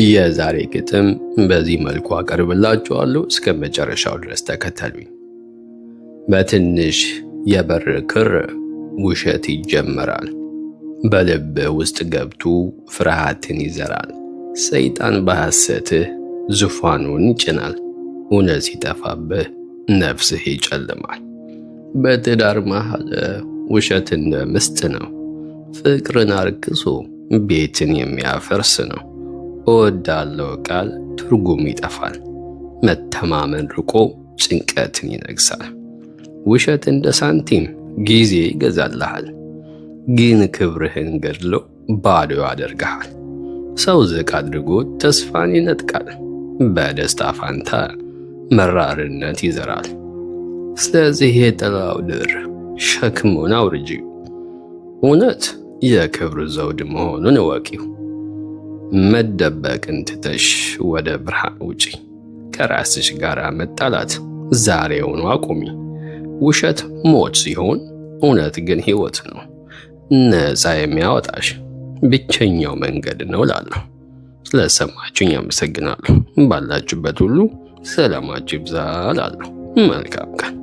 የዛሬ ግጥም በዚህ መልኩ አቀርብላችኋለሁ። እስከ መጨረሻው ድረስ ተከተሉኝ። በትንሽ የበር ክር ውሸት ይጀመራል። በልብህ ውስጥ ገብቶ ፍርሃትን ይዘራል። ሰይጣን በሐሰትህ ዙፋኑን ይጭናል። እውነት ሲጠፋብህ ነፍስህ ይጨልማል። በትዳር መሃል ውሸት እንደ ምስጥ ነው። ፍቅርን አርክሶ ቤትን የሚያፈርስ ነው። እወዳለሁ ቃል ትርጉም ይጠፋል። መተማመን ርቆ ጭንቀትን ይነግሳል። ውሸት እንደ ሳንቲም ጊዜ ይገዛልሃል፣ ግን ክብርህን ገድሎ ባዶ ያደርግሃል። ሰው ዝቅ አድርጎ ተስፋን ይነጥቃል፣ በደስታ ፋንታ መራርነት ይዘራል። ስለዚህ የጥላው ድር ሸክሙን አውርጂው፣ እውነት የክብር ዘውድ መሆኑን እወቂው። መደበቅን ትተሽ ወደ ብርሃን ውጪ፣ ከራስሽ ጋር መጣላት ዛሬውኑ አቁሚ። ውሸት ሞት ሲሆን እውነት ግን ሕይወት ነው። ነፃ የሚያወጣሽ ብቸኛው መንገድ ነው እላለሁ። ስለሰማችሁኝ አመሰግናለሁ። ባላችሁበት ሁሉ ሰላማችሁ ይብዛ እላለሁ። መልካም ቀን።